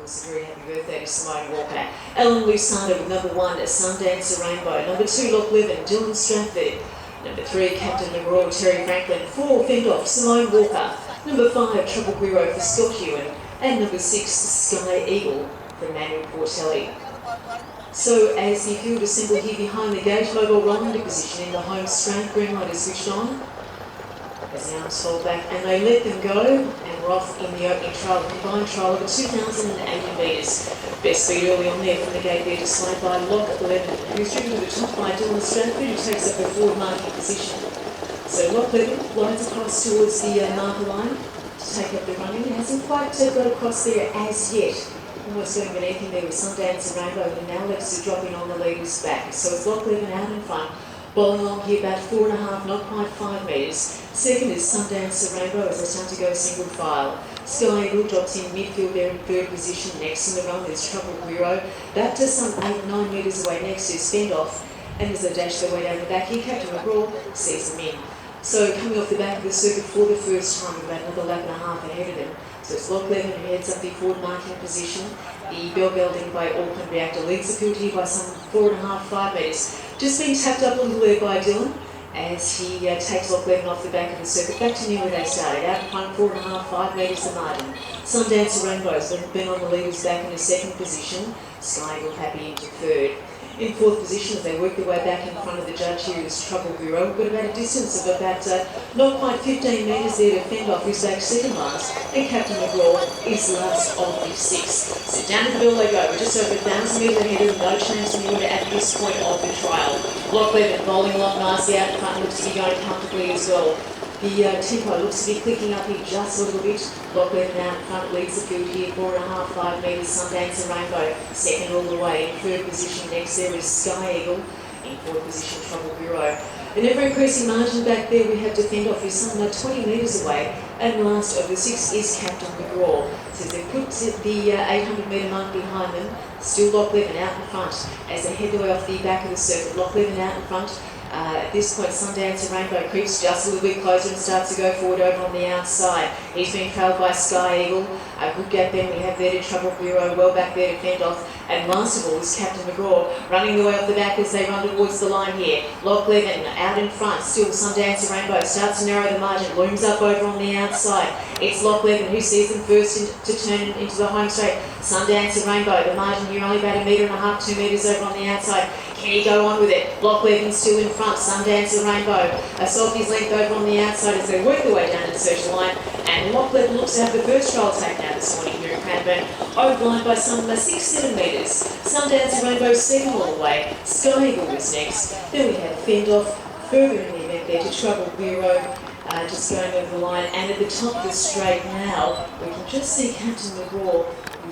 course, a very happy birthday to Simone Walker. Ellen Lusada with number 1, Sundance Rainbow. Number 2, Loch Levin, Dylan Stratford. Number 3, Captain McGraw, Terry Franklin. 4, Fend Off, Simone Walker. Number 5, Trouble Guiro for Scott Ewan. And number 6, Sky Eagle for Manuel Portelli. So as the field assemble here behind the gate, mobile rolling into position in the home straight, green light is switched on. As the arms fold back and they let them go, and we're off in the opening trial, combined trial over 2,080 metres. Best speed early on there from the gate there, displayed by Loch Levin, who's driven to the top by Dylan Stratford, who takes up the forward marking position. So Loch Levin glides across towards the marker line to take up the running. It hasn't quite got across there as yet. Almost going beneath him there with Sundance and Rainbow, and now lets it drop in on the leader's back. So it's Loch Levin out in front, bowling along here about 4.5, not quite 5 metres. Second is Sundance and Rainbow as they start to go single file. Sky Eagle drops in midfield there in third position. Next in the run there's Trouble Guiro. Back to some 8-9 metres away. Next is Fend Off, and as they dash their way down the back here, Captain McGraw sees them in. So coming off the back of the circuit for the first time, about another lap and a half ahead of them. So it's Loch Levin who heads up the forward marking position. The bell gelding by Auckland Reactor leads the field here by some 4.5, 5 metres. Just being tapped up a little there by Dylan as he takes Loch Levin off the back of the circuit back to near where they started. Out in front, 4.5, 5 metres the margin. Sundance Rainbow's been on the leaders back in the second position. Sky Eagle happy into third. In fourth position as they work their way back in front of the judge here is Trouble Guiro. We've got about a distance of about not quite 15 metres there to Fend Off, who's back second last, and Captain McGraw is last of the 6. So down to the bell they go. We're just over 1,000 metres ahead of them, no change in the order at this point of the trial. Loch Levin bowling along nicely out in front, looks to be going comfortably as well. The tempo looks to be clicking up here just a little bit. Loch Levin out in front leads the field here, 4.5, 5 metres. Sundance and Rainbow second all the way. In third position next there is Sky Eagle. In fourth position, Trouble Guiro. An ever-increasing margin back there we have to Fend Off, who's some 20 metres away. And last of the 6 is Captain McGraw. So they put the 800 metre mark behind them. Still Loch Levin out in front as they head their way off the back of the circuit. Loch Levin out in front. At this point, Sundance and Rainbow creeps just a little bit closer and starts to go forward over on the outside. He's being trailed by Sky Eagle. A good gap then we have there to Trouble Guiro, well back there to Fend Off. And last of all is Captain McGraw running the way off the back as they run towards the line here. Loch Levin out in front, still Sundance and Rainbow starts to narrow the margin, looms up over on the outside. It's Loch Levin who sees them first to turn into the home straight. Sundance and Rainbow, the margin here only about 1.5 metres, 2 metres over on the outside. Can he go on with it? Loch Levin still in front, Sundance and Rainbow. A softy's length over on the outside as they work their way down to the search line. And Loch Levin looks to have the first trial taken out this morning here in Cranbourne. Overlined by some 6-7 metres. Sundance and Rainbow second all the way. Sky Eagle was next. Then we had Fend Off further in the event there to Trouble Guiro. Just going over the line, and at the top of the straight now, we can just see Captain McGraw